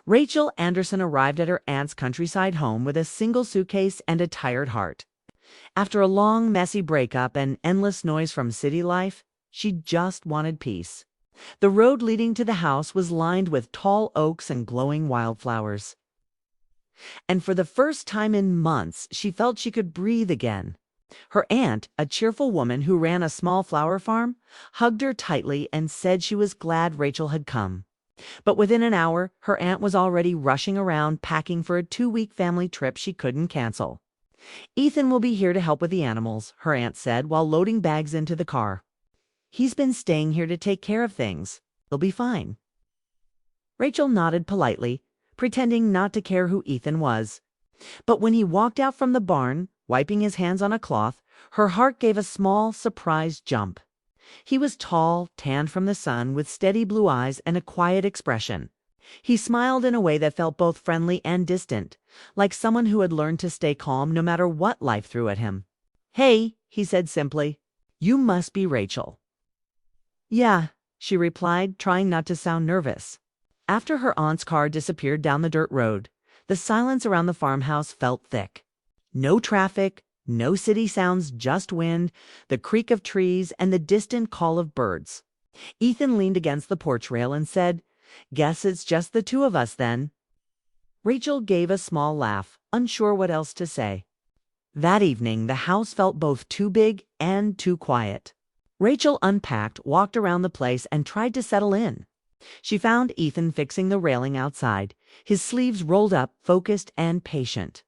Rachel Anderson arrived at her aunt's countryside home with a single suitcase and a tired heart. After a long, messy breakup and endless noise from city life, she just wanted peace. The road leading to the house was lined with tall oaks and glowing wildflowers. And for the first time in months, she felt she could breathe again. Her aunt, a cheerful woman who ran a small flower farm, hugged her tightly and said she was glad Rachel had come. But within an hour, her aunt was already rushing around packing for a 2-week family trip she couldn't cancel. "Ethan will be here to help with the animals," her aunt said while loading bags into the car. "He's been staying here to take care of things. He'll be fine." Rachel nodded politely, pretending not to care who Ethan was. But when he walked out from the barn, wiping his hands on a cloth, her heart gave a small, surprised jump. He was tall, tanned from the sun, with steady blue eyes and a quiet expression. He smiled in a way that felt both friendly and distant, like someone who had learned to stay calm no matter what life threw at him. "Hey," he said simply, "you must be Rachel." "Yeah," she replied, trying not to sound nervous. After her aunt's car disappeared down the dirt road, the silence around the farmhouse felt thick. No traffic, no city sounds, just wind, the creak of trees, and the distant call of birds. Ethan leaned against the porch rail and said, "Guess it's just the two of us then." Rachel gave a small laugh, unsure what else to say. That evening, the house felt both too big and too quiet. Rachel unpacked, walked around the place, and tried to settle in. She found Ethan fixing the railing outside, his sleeves rolled up, focused and patient.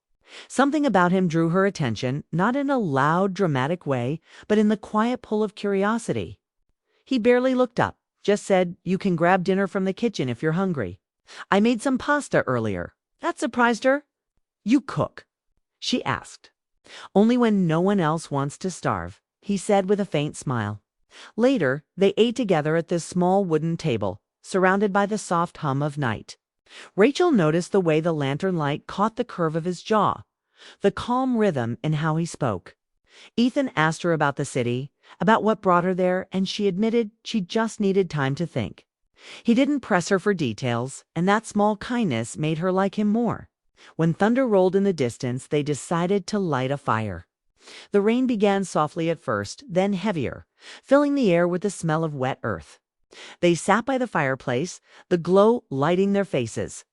Something about him drew her attention, not in a loud, dramatic way, but in the quiet pull of curiosity. He barely looked up, just said, "You can grab dinner from the kitchen if you're hungry. I made some pasta earlier." That surprised her. "You cook?" she asked. "Only when no one else wants to starve," he said with a faint smile. Later, they ate together at this small wooden table, surrounded by the soft hum of night. Rachel noticed the way the lantern light caught the curve of his jaw, the calm rhythm in how he spoke. Ethan asked her about the city, about what brought her there, and she admitted she just needed time to think. He didn't press her for details, and that small kindness made her like him more. When thunder rolled in the distance, they decided to light a fire. The rain began softly at first, then heavier, filling the air with the smell of wet earth. They sat by the fireplace, the glow lighting their faces,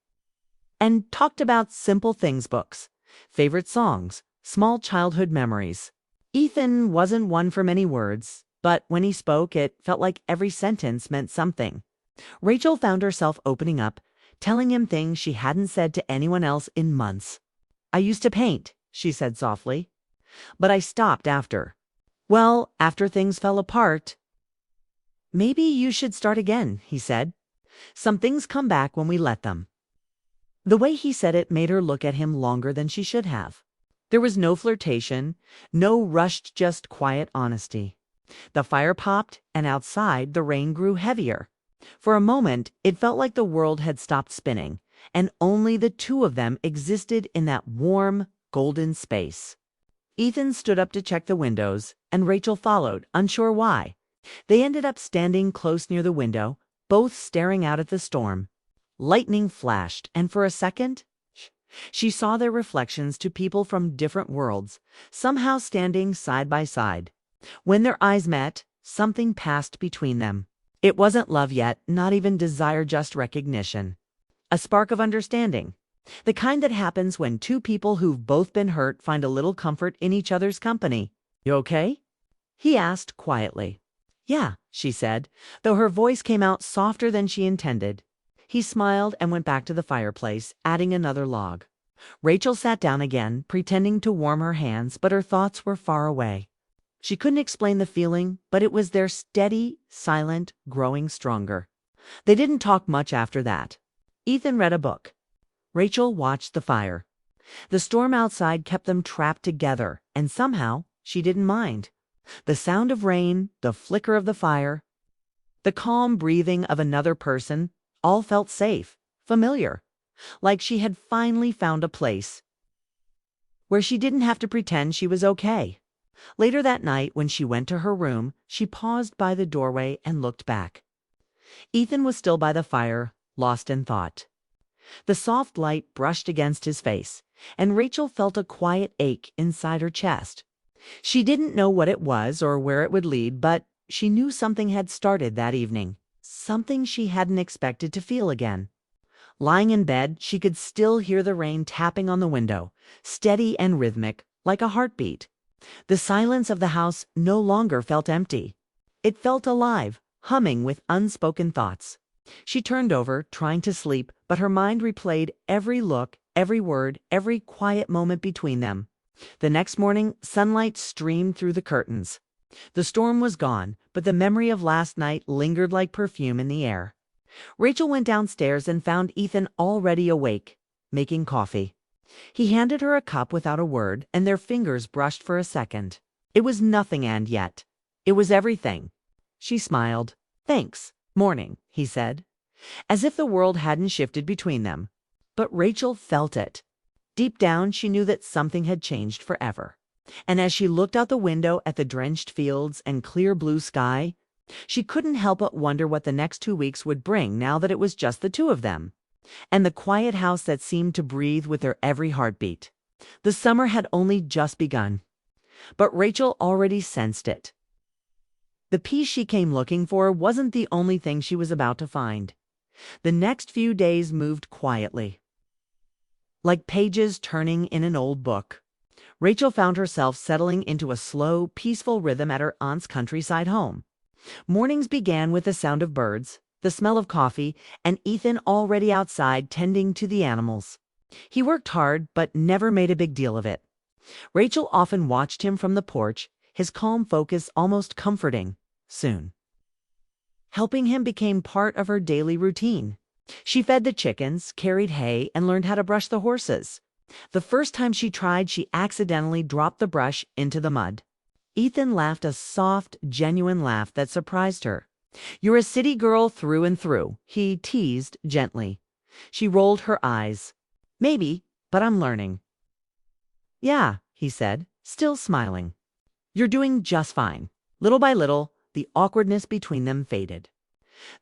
and talked about simple things, books, favorite songs, small childhood memories. Ethan wasn't one for many words, but when he spoke, it felt like every sentence meant something. Rachel found herself opening up, telling him things she hadn't said to anyone else in months. "I used to paint," she said softly, "but I stopped after. Well, after things fell apart." "Maybe you should start again," he said. "Some things come back when we let them." The way he said it made her look at him longer than she should have. There was no flirtation, no rushed, just quiet honesty. The fire popped, and outside the rain grew heavier. For a moment, it felt like the world had stopped spinning, and only the two of them existed in that warm, golden space. Ethan stood up to check the windows, and Rachel followed, unsure why. They ended up standing close near the window, both staring out at the storm. Lightning flashed, and for a second, she saw their reflections, to people from different worlds, somehow standing side by side. When their eyes met, something passed between them. It wasn't love yet, not even desire, just recognition. A spark of understanding. The kind that happens when two people who've both been hurt find a little comfort in each other's company. "You okay?" he asked quietly. "Yeah," she said, though her voice came out softer than she intended. He smiled and went back to the fireplace, adding another log. Rachel sat down again, pretending to warm her hands, but her thoughts were far away. She couldn't explain the feeling, but it was there, steady, silent, growing stronger. They didn't talk much after that. Ethan read a book. Rachel watched the fire. The storm outside kept them trapped together, and somehow she didn't mind. The sound of rain, the flicker of the fire, the calm breathing of another person, all felt safe, familiar, like she had finally found a place where she didn't have to pretend she was okay. Later that night, when she went to her room, she paused by the doorway and looked back. Ethan was still by the fire, lost in thought. The soft light brushed against his face, and Rachel felt a quiet ache inside her chest. She didn't know what it was or where it would lead, but she knew something had started that evening, something she hadn't expected to feel again. Lying in bed, she could still hear the rain tapping on the window, steady and rhythmic, like a heartbeat. The silence of the house no longer felt empty. It felt alive, humming with unspoken thoughts. She turned over, trying to sleep, but her mind replayed every look, every word, every quiet moment between them. The next morning, sunlight streamed through the curtains. The storm was gone, but the memory of last night lingered like perfume in the air. Rachel went downstairs and found Ethan already awake, making coffee. He handed her a cup without a word, and their fingers brushed for a second. It was nothing and yet. It was everything. She smiled. "Thanks. Morning," he said, as if the world hadn't shifted between them. But Rachel felt it. Deep down, she knew that something had changed forever. And as she looked out the window at the drenched fields and clear blue sky, she couldn't help but wonder what the next 2 weeks would bring now that it was just the two of them. And the quiet house that seemed to breathe with her every heartbeat. The summer had only just begun, but Rachel already sensed it. The peace she came looking for wasn't the only thing she was about to find. The next few days moved quietly, like pages turning in an old book. Rachel found herself settling into a slow, peaceful rhythm at her aunt's countryside home. Mornings began with the sound of birds, the smell of coffee, and Ethan already outside tending to the animals. He worked hard, but never made a big deal of it. Rachel often watched him from the porch, his calm focus almost comforting. Soon, helping him became part of her daily routine. She fed the chickens, carried hay, and learned how to brush the horses. The first time she tried, she accidentally dropped the brush into the mud. Ethan laughed a soft, genuine laugh that surprised her. "You're a city girl through and through," he teased gently. She rolled her eyes. "Maybe, but I'm learning." "Yeah," he said, still smiling. "You're doing just fine." Little by little, the awkwardness between them faded.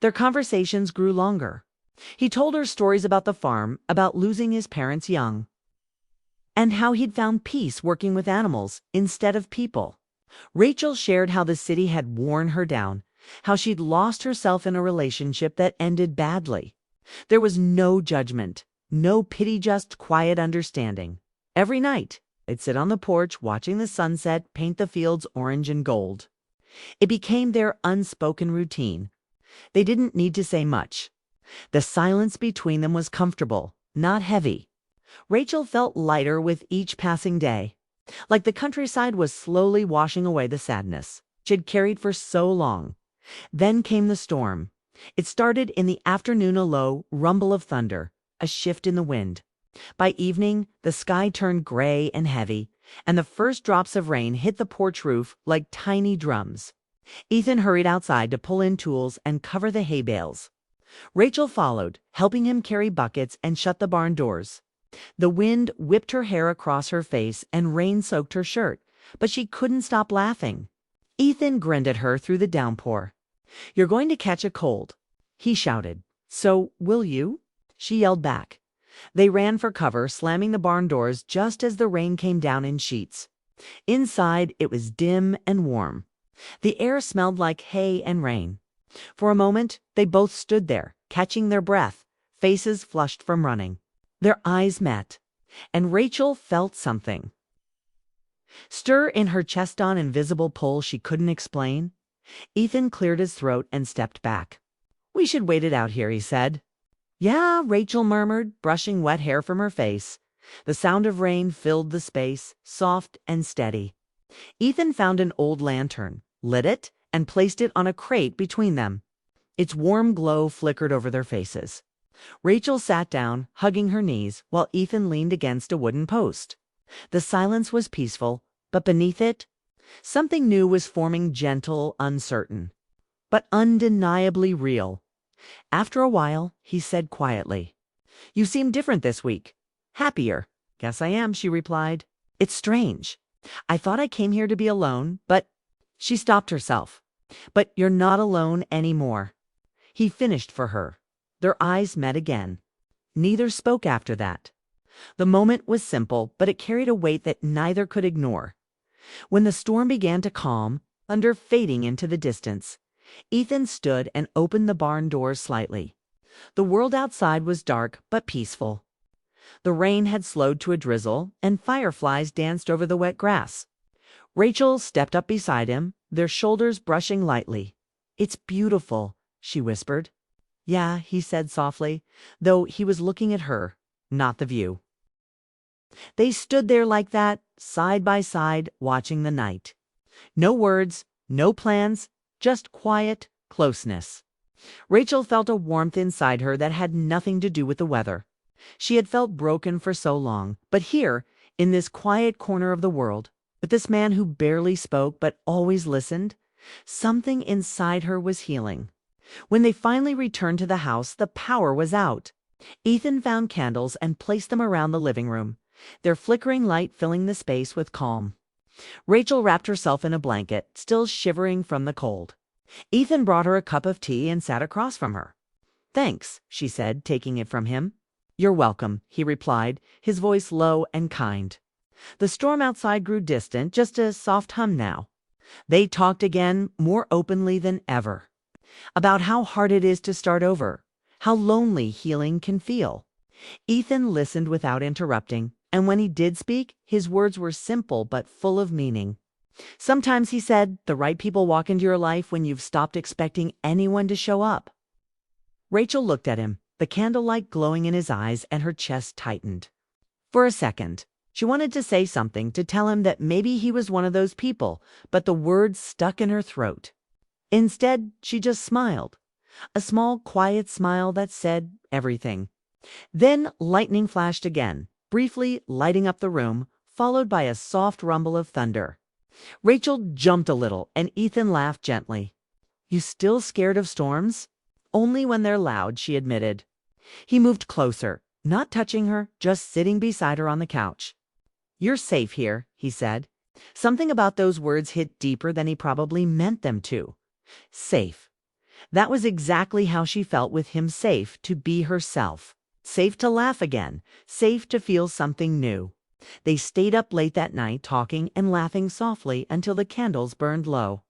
Their conversations grew longer. He told her stories about the farm, about losing his parents young, and how he'd found peace working with animals instead of people. Rachel shared how the city had worn her down, how she'd lost herself in a relationship that ended badly. There was no judgment, no pity, just quiet understanding. Every night, they'd sit on the porch watching the sunset paint the fields orange and gold. It became their unspoken routine. They didn't need to say much. The silence between them was comfortable, not heavy. Rachel felt lighter with each passing day, like the countryside was slowly washing away the sadness she'd carried for so long. Then came the storm. It started in the afternoon, a low rumble of thunder, a shift in the wind. By evening, the sky turned gray and heavy, and the first drops of rain hit the porch roof like tiny drums. Ethan hurried outside to pull in tools and cover the hay bales. Rachel followed, helping him carry buckets and shut the barn doors. The wind whipped her hair across her face and rain soaked her shirt, but she couldn't stop laughing. Ethan grinned at her through the downpour. "You're going to catch a cold," he shouted. "So will you?" She yelled back. They ran for cover, slamming the barn doors just as the rain came down in sheets. Inside, it was dim and warm. The air smelled like hay and rain. For a moment, they both stood there, catching their breath, faces flushed from running. Their eyes met, and Rachel felt something stir in her chest, an invisible pull she couldn't explain. Ethan cleared his throat and stepped back. "We should wait it out here," he said. "Yeah," Rachel murmured, brushing wet hair from her face. The sound of rain filled the space, soft and steady. Ethan found an old lantern, lit it, and placed it on a crate between them. Its warm glow flickered over their faces. Rachel sat down, hugging her knees, while Ethan leaned against a wooden post. The silence was peaceful, but beneath it, something new was forming, gentle, uncertain, but undeniably real. After a while, he said quietly, "You seem different this week." "Happier." "Guess I am," she replied. "It's strange. I thought I came here to be alone, but—" She stopped herself. "But you're not alone anymore," he finished for her. Their eyes met again. Neither spoke after that. The moment was simple, but it carried a weight that neither could ignore. When the storm began to calm, thunder fading into the distance, Ethan stood and opened the barn doors slightly. The world outside was dark but peaceful. The rain had slowed to a drizzle, and fireflies danced over the wet grass. Rachel stepped up beside him, their shoulders brushing lightly. "It's beautiful," she whispered. "Yeah," he said softly, though he was looking at her, not the view. They stood there like that, side by side, watching the night. No words, no plans, just quiet closeness. Rachel felt a warmth inside her that had nothing to do with the weather. She had felt broken for so long, but here, in this quiet corner of the world, with this man who barely spoke but always listened, something inside her was healing. When they finally returned to the house, the power was out. Ethan found candles and placed them around the living room, their flickering light filling the space with calm. Rachel wrapped herself in a blanket, still shivering from the cold. Ethan brought her a cup of tea and sat across from her. "Thanks," she said, taking it from him. "You're welcome," he replied, his voice low and kind. The storm outside grew distant, just a soft hum now. They talked again, more openly than ever, about how hard it is to start over, how lonely healing can feel. Ethan listened without interrupting, and when he did speak, his words were simple but full of meaning. Sometimes, he said, the right people walk into your life when you've stopped expecting anyone to show up. Rachel looked at him, the candlelight glowing in his eyes, and her chest tightened. For a second, she wanted to say something, to tell him that maybe he was one of those people, but the words stuck in her throat. Instead, she just smiled, a small, quiet smile that said everything. Then lightning flashed again, briefly lighting up the room, followed by a soft rumble of thunder. Rachel jumped a little, and Ethan laughed gently. "You still scared of storms?" "Only when they're loud," she admitted. He moved closer, not touching her, just sitting beside her on the couch. "You're safe here," he said. Something about those words hit deeper than he probably meant them to. Safe. That was exactly how she felt with him, safe to be herself. Safe to laugh again, safe to feel something new. They stayed up late that night, talking and laughing softly until the candles burned low.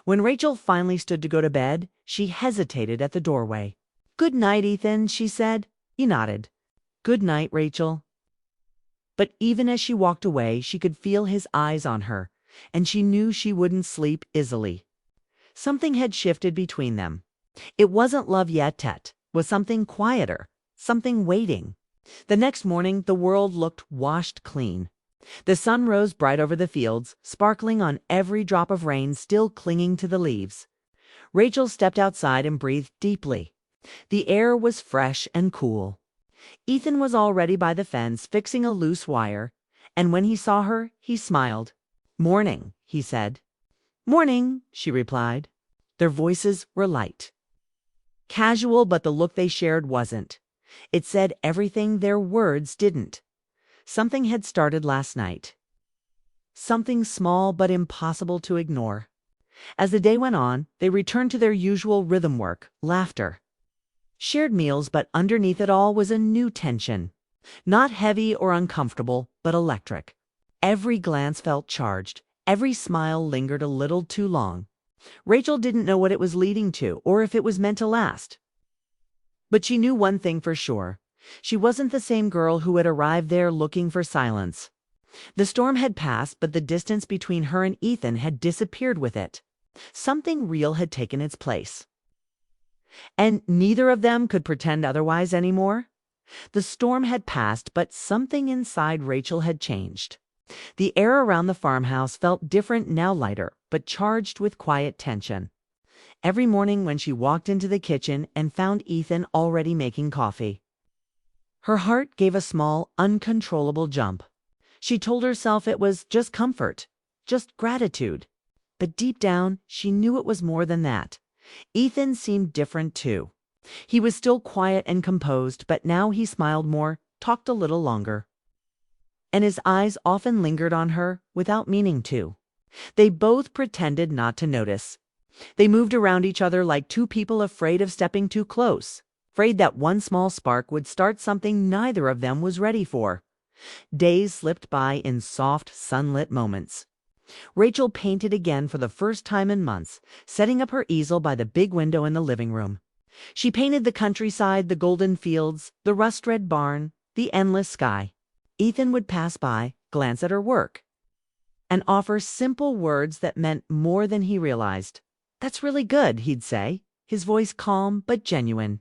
When Rachel finally stood to go to bed, she hesitated at the doorway. "Good night, Ethan," she said. He nodded. "Good night, Rachel." But even as she walked away, she could feel his eyes on her, and she knew she wouldn't sleep easily. Something had shifted between them. It wasn't love yet, it was something quieter, something waiting. The next morning, the world looked washed clean. The sun rose bright over the fields, sparkling on every drop of rain still clinging to the leaves. Rachel stepped outside and breathed deeply. The air was fresh and cool. Ethan was already by the fence, fixing a loose wire, and when he saw her, he smiled. "Morning," he said. "Morning," she replied. Their voices were light. Casual, but the look they shared wasn't. It said everything their words didn't. Something had started last night. Something small but impossible to ignore. As the day went on, they returned to their usual rhythm work, laughter. Shared meals, but underneath it all was a new tension. Not heavy or uncomfortable, but electric. Every glance felt charged. Every smile lingered a little too long. Rachel didn't know what it was leading to, or if it was meant to last. But she knew one thing for sure. She wasn't the same girl who had arrived there looking for silence. The storm had passed, but the distance between her and Ethan had disappeared with it. Something real had taken its place. And neither of them could pretend otherwise anymore. The storm had passed, but something inside Rachel had changed. The air around the farmhouse felt different now, lighter, but charged with quiet tension. Every morning when she walked into the kitchen and found Ethan already making coffee, her heart gave a small, uncontrollable jump. She told herself it was just comfort, just gratitude. But deep down, she knew it was more than that. Ethan seemed different too. He was still quiet and composed, but now he smiled more, talked a little longer. And his eyes often lingered on her without meaning to. They both pretended not to notice. They moved around each other like two people afraid of stepping too close. afraid that one small spark would start something neither of them was ready for. Days slipped by in soft, sunlit moments. Rachel painted again for the first time in months, setting up her easel by the big window in the living room. She painted the countryside, the golden fields, the rust-red barn, the endless sky. Ethan would pass by, glance at her work, and offer simple words that meant more than he realized. "That's really good," he'd say, his voice calm but genuine.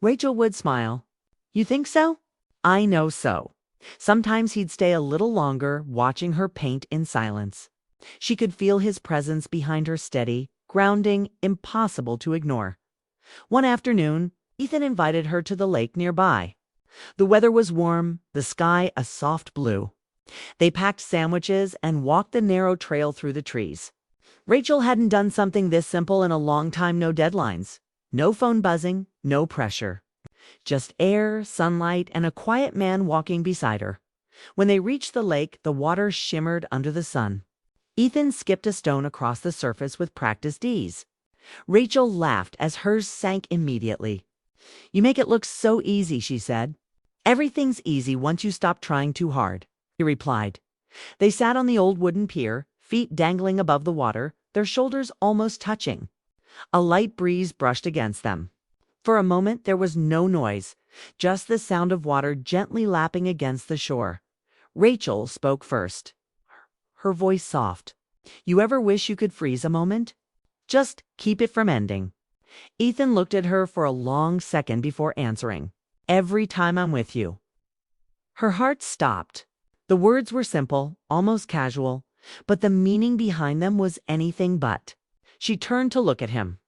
Rachel would smile. "You think so?" "I know so." Sometimes he'd stay a little longer, watching her paint in silence. She could feel his presence behind her, steady, grounding, impossible to ignore. One afternoon, Ethan invited her to the lake nearby. The weather was warm, the sky a soft blue. They packed sandwiches and walked the narrow trail through the trees. Rachel hadn't done something this simple in a long time. No deadlines, no phone buzzing, no pressure. Just air, sunlight, and a quiet man walking beside her. When they reached the lake, the water shimmered under the sun. Ethan skipped a stone across the surface with practiced ease. Rachel laughed as hers sank immediately. "You make it look so easy," she said. "Everything's easy once you stop trying too hard," he replied. They sat on the old wooden pier, feet dangling above the water, their shoulders almost touching. A light breeze brushed against them. For a moment there was no noise, just the sound of water gently lapping against the shore. Rachel spoke first, her voice soft. "You ever wish you could freeze a moment? Just keep it from ending." Ethan looked at her for a long second before answering. "Every time I'm with you." Her heart stopped. The words were simple, almost casual, but the meaning behind them was anything but. She turned to look at him.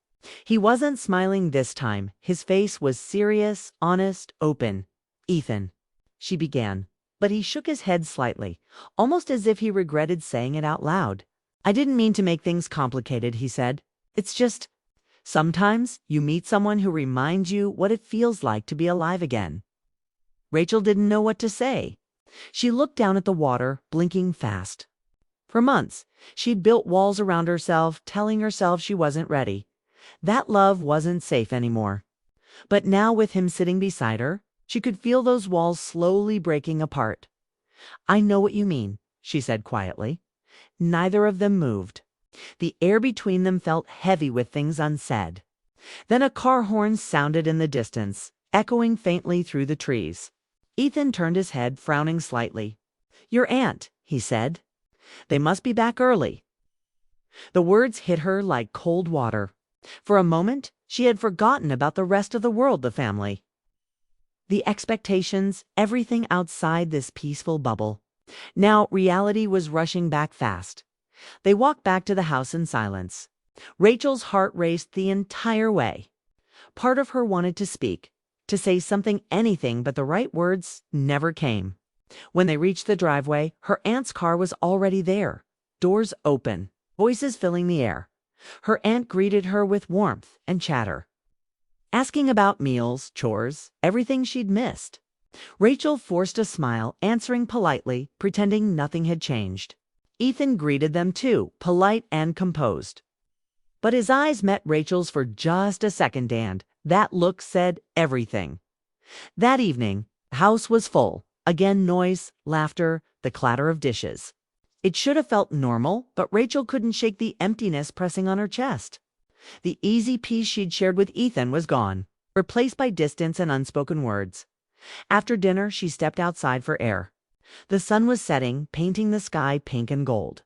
He wasn't smiling this time. His face was serious, honest, open. "Ethan," she began, but he shook his head slightly, almost as if he regretted saying it out loud. "I didn't mean to make things complicated," he said. "It's just, sometimes you meet someone who reminds you what it feels like to be alive again." Rachel didn't know what to say. She looked down at the water, blinking fast. For months, she'd built walls around herself, telling herself she wasn't ready. That love wasn't safe anymore. But now, with him sitting beside her, she could feel those walls slowly breaking apart. "I know what you mean," she said quietly. Neither of them moved. The air between them felt heavy with things unsaid. Then a car horn sounded in the distance, echoing faintly through the trees. Ethan turned his head, frowning slightly. "Your aunt," he said. "They must be back early." The words hit her like cold water. For a moment, she had forgotten about the rest of the world, the family, the expectations, everything outside this peaceful bubble. Now reality was rushing back fast. They walked back to the house in silence. Rachel's heart raced the entire way. Part of her wanted to speak, to say something, anything, but the right words never came. When they reached the driveway, her aunt's car was already there, doors open, voices filling the air. Her aunt greeted her with warmth and chatter, asking about meals, chores, everything she'd missed. Rachel forced a smile, answering politely, pretending nothing had changed. Ethan greeted them too, polite and composed. But his eyes met Rachel's for just a second, and that look said everything. That evening, the house was full. Again, noise, laughter, the clatter of dishes. It should have felt normal, but Rachel couldn't shake the emptiness pressing on her chest. The easy peace she'd shared with Ethan was gone, replaced by distance and unspoken words. After dinner, she stepped outside for air. The sun was setting, painting the sky pink and gold.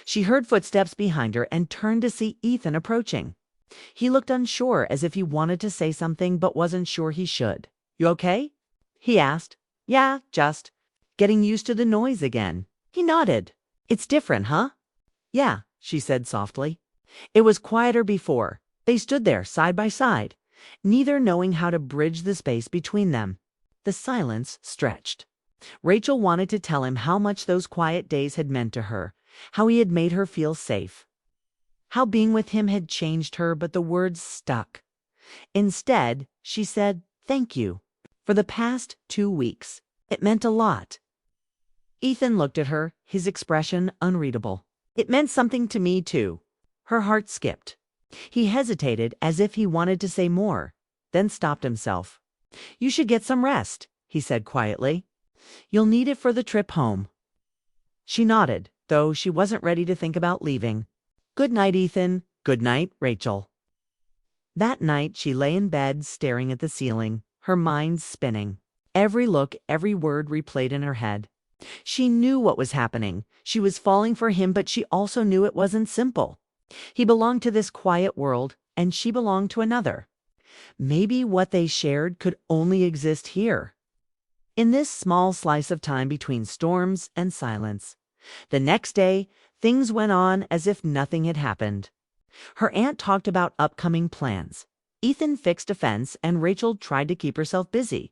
She heard footsteps behind her and turned to see Ethan approaching. He looked unsure, as if he wanted to say something but wasn't sure he should. "You okay?" he asked. "Yeah, just getting used to the noise again." He nodded. "It's different, huh?" "Yeah," she said softly. It was quieter before. They stood there side by side, neither knowing how to bridge the space between them. The silence stretched. Rachel wanted to tell him how much those quiet days had meant to her, how he had made her feel safe, how being with him had changed her, but the words stuck. Instead, she said, "Thank you. For the past 2 weeks. It meant a lot." Ethan looked at her, his expression unreadable. "It meant something to me, too." Her heart skipped. He hesitated, as if he wanted to say more, then stopped himself. "You should get some rest," he said quietly. "You'll need it for the trip home." She nodded, though she wasn't ready to think about leaving. "Good night, Ethan. Good night, Rachel." That night, she lay in bed, staring at the ceiling, her mind spinning. Every look, every word replayed in her head. She knew what was happening. She was falling for him, but she also knew it wasn't simple. He belonged to this quiet world, and she belonged to another. Maybe what they shared could only exist here, in this small slice of time between storms and silence. The next day, things went on as if nothing had happened. Her aunt talked about upcoming plans. Ethan fixed a fence, and Rachel tried to keep herself busy.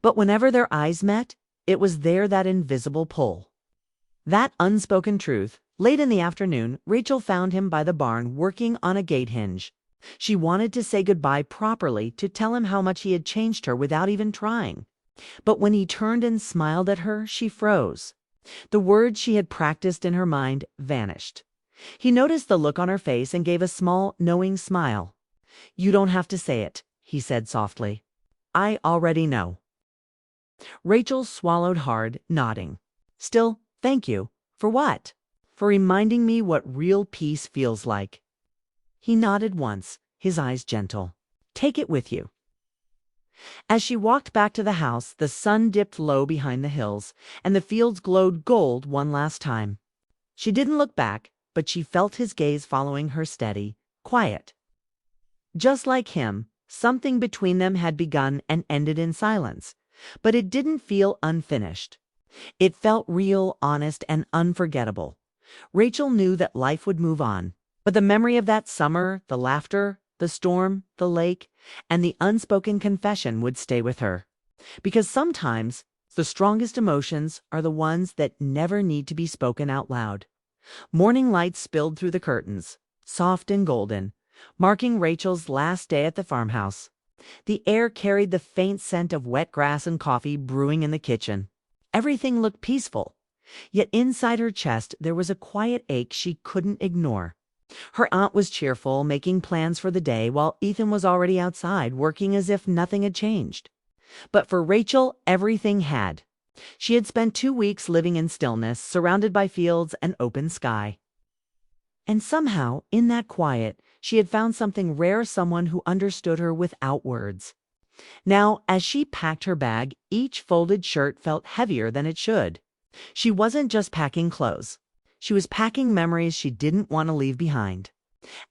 But whenever their eyes met, it was there that invisible pull. That unspoken truth. Late in the afternoon, Rachel found him by the barn working on a gate hinge. She wanted to say goodbye properly, to tell him how much he had changed her without even trying. But when he turned and smiled at her, she froze. The words she had practiced in her mind vanished. He noticed the look on her face and gave a small, knowing smile. "You don't have to say it," he said softly. "I already know." Rachel swallowed hard, nodding. "Still, thank you. For what?" "For reminding me what real peace feels like." He nodded once, his eyes gentle. "Take it with you." As she walked back to the house, the sun dipped low behind the hills, and the fields glowed gold one last time. She didn't look back, but she felt his gaze following her, steady, quiet. Just like him, something between them had begun and ended in silence, but it didn't feel unfinished. It felt real, honest, and unforgettable. Rachel knew that life would move on, but the memory of that summer, the laughter, the storm, the lake, and the unspoken confession would stay with her. Because sometimes the strongest emotions are the ones that never need to be spoken out loud. Morning light spilled through the curtains, soft and golden, marking Rachel's last day at the farmhouse. The air carried the faint scent of wet grass and coffee brewing in the kitchen. Everything looked peaceful, yet inside her chest there was a quiet ache she couldn't ignore. Her aunt was cheerful, making plans for the day, while Ethan was already outside, working as if nothing had changed. But for Rachel, everything had. She had spent 2 weeks living in stillness, surrounded by fields and open sky. And somehow, in that quiet, she had found something rare, someone who understood her without words. Now, as she packed her bag, each folded shirt felt heavier than it should. She wasn't just packing clothes. She was packing memories she didn't want to leave behind.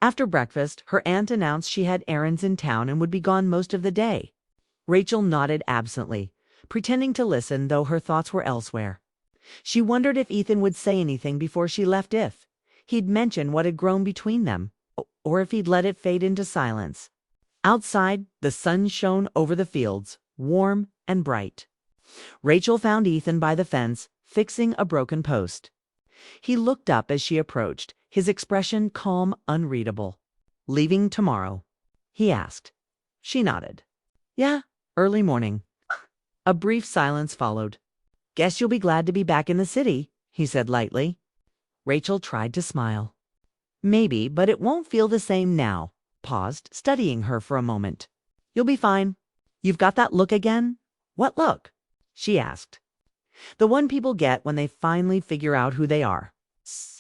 After breakfast, her aunt announced she had errands in town and would be gone most of the day. Rachel nodded absently, pretending to listen, though her thoughts were elsewhere. She wondered if Ethan would say anything before she left, if he'd mention what had grown between them, or if he'd let it fade into silence. Outside, the sun shone over the fields, warm and bright. Rachel found Ethan by the fence, fixing a broken post. He looked up as she approached, his expression calm, unreadable. "Leaving tomorrow?" he asked. She nodded. "Yeah, early morning." A brief silence followed. "Guess you'll be glad to be back in the city," he said lightly. Rachel tried to smile. "Maybe, but it won't feel the same now." Paused, studying her for a moment. "You'll be fine. You've got that look again." "What look?" she asked. "The one people get when they finally figure out who they are."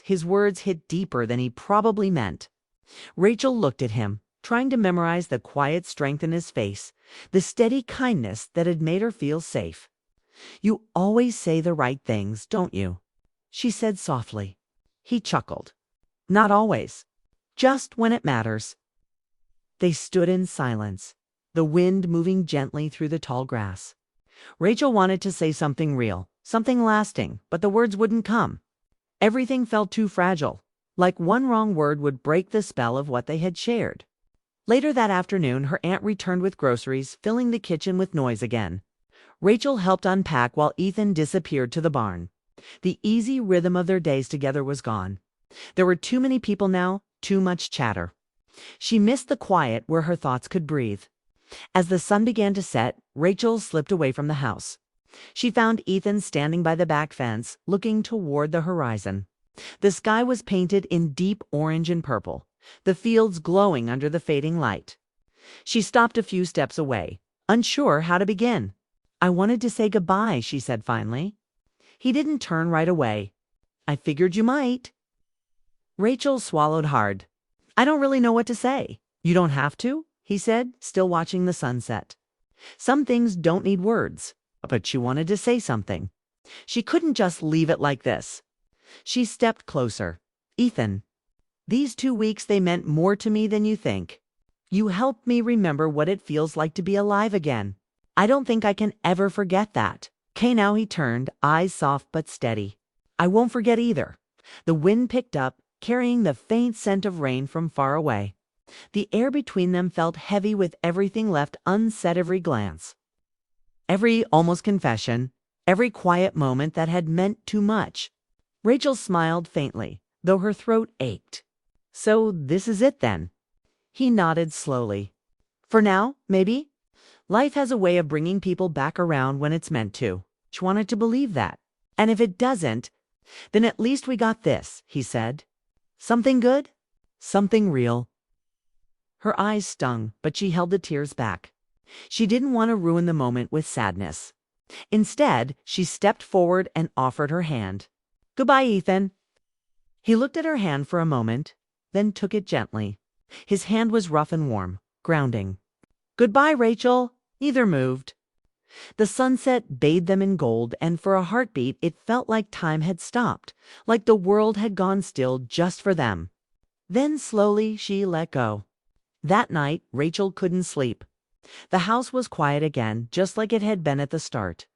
His words hit deeper than he probably meant. Rachel looked at him, trying to memorize the quiet strength in his face, the steady kindness that had made her feel safe. "You always say the right things, don't you?" she said softly. He chuckled. "Not always. Just when it matters." They stood in silence, the wind moving gently through the tall grass. Rachel wanted to say something real, something lasting, but the words wouldn't come. Everything felt too fragile, like one wrong word would break the spell of what they had shared. Later that afternoon, her aunt returned with groceries, filling the kitchen with noise again. Rachel helped unpack while Ethan disappeared to the barn. The easy rhythm of their days together was gone. There were too many people now, too much chatter. She missed the quiet where her thoughts could breathe. As the sun began to set, Rachel slipped away from the house. She found Ethan standing by the back fence, looking toward the horizon. The sky was painted in deep orange and purple, the fields glowing under the fading light. She stopped a few steps away, unsure how to begin. "I wanted to say goodbye," she said finally. He didn't turn right away. "I figured you might." Rachel swallowed hard. "I don't really know what to say." "You don't have to," he said, still watching the sunset. Some things don't need words, but she wanted to say something. She couldn't just leave it like this. She stepped closer. "Ethan, these 2 weeks, they meant more to me than you think. You helped me remember what it feels like to be alive again. I don't think I can ever forget that." Okay, now he turned, eyes soft but steady. "I won't forget either." The wind picked up, carrying the faint scent of rain from far away. The air between them felt heavy with everything left unsaid, every glance, every almost confession, every quiet moment that had meant too much. Rachel smiled faintly, though her throat ached. "So this is it then?" He nodded slowly. "For now, maybe. Life has a way of bringing people back around when it's meant to." She wanted to believe that. "And if it doesn't, then at least we got this," he said. "Something good? Something real." Her eyes stung, but she held the tears back. She didn't want to ruin the moment with sadness. Instead, she stepped forward and offered her hand. "Goodbye, Ethan." He looked at her hand for a moment, then took it gently. His hand was rough and warm, grounding. "Goodbye, Rachel." Neither moved. The sunset bathed them in gold, and for a heartbeat it felt like time had stopped, like the world had gone still just for them. Then slowly she let go. That night, Rachel couldn't sleep. The house was quiet again, just like it had been at the start.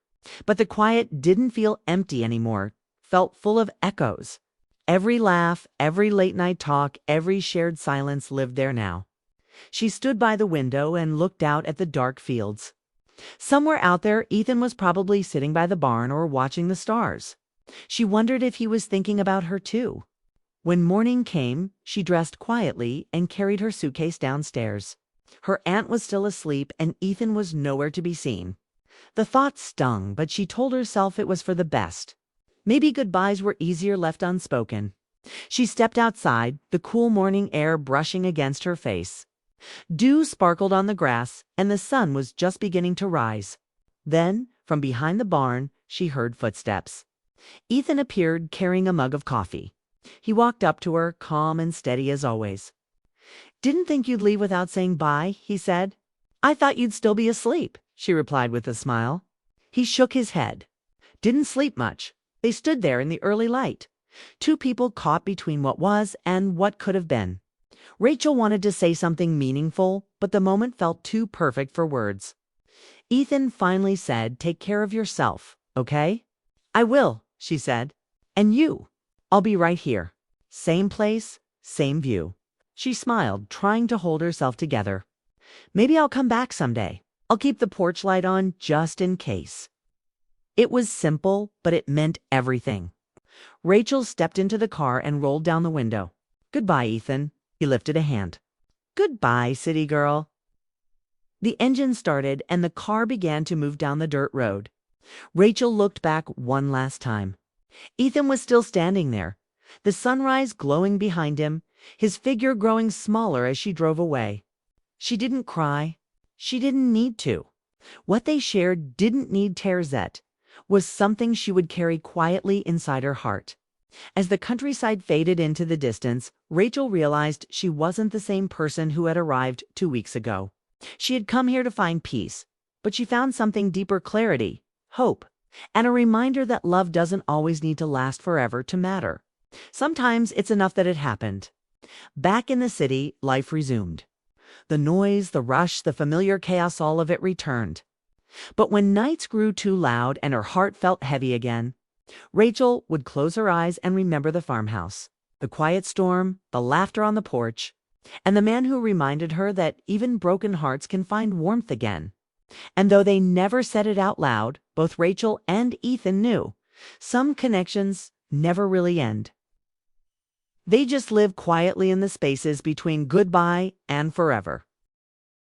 But the quiet didn't feel empty anymore, felt full of echoes. Every laugh, every late-night talk, every shared silence lived there now. She stood by the window and looked out at the dark fields. Somewhere out there, Ethan was probably sitting by the barn or watching the stars. She wondered if he was thinking about her too. When morning came, she dressed quietly and carried her suitcase downstairs. Her aunt was still asleep and Ethan was nowhere to be seen. The thought stung, but she told herself it was for the best. Maybe goodbyes were easier left unspoken. She stepped outside, the cool morning air brushing against her face. Dew sparkled on the grass, and the sun was just beginning to rise. Then, from behind the barn, she heard footsteps. Ethan appeared carrying a mug of coffee. He walked up to her, calm and steady as always. "Didn't think you'd leave without saying bye," he said. "I thought you'd still be asleep," she replied with a smile. He shook his head. "Didn't sleep much." They stood there in the early light, two people caught between what was and what could have been. Rachel wanted to say something meaningful, but the moment felt too perfect for words. Ethan finally said, "Take care of yourself, okay?" "I will," she said. "And you?" "I'll be right here. Same place, same view." She smiled, trying to hold herself together. "Maybe I'll come back someday. I'll keep the porch light on just in case." It was simple, but it meant everything. Rachel stepped into the car and rolled down the window. "Goodbye, Ethan." He lifted a hand. "Goodbye, city girl." The engine started and the car began to move down the dirt road. Rachel looked back one last time. Ethan was still standing there, the sunrise glowing behind him, his figure growing smaller as she drove away. She didn't cry. She didn't need to. What they shared didn't need tears yet, was something she would carry quietly inside her heart. As the countryside faded into the distance, Rachel realized she wasn't the same person who had arrived 2 weeks ago. She had come here to find peace, but she found something deeper: clarity, hope, and a reminder that love doesn't always need to last forever to matter. Sometimes it's enough that it happened. Back in the city, life resumed. The noise, the rush, the familiar chaos, all of it returned. But when nights grew too loud and her heart felt heavy again, Rachel would close her eyes and remember the farmhouse, the quiet storm, the laughter on the porch, and the man who reminded her that even broken hearts can find warmth again. And though they never said it out loud, both Rachel and Ethan knew some connections never really end. They just live quietly in the spaces between goodbye and forever.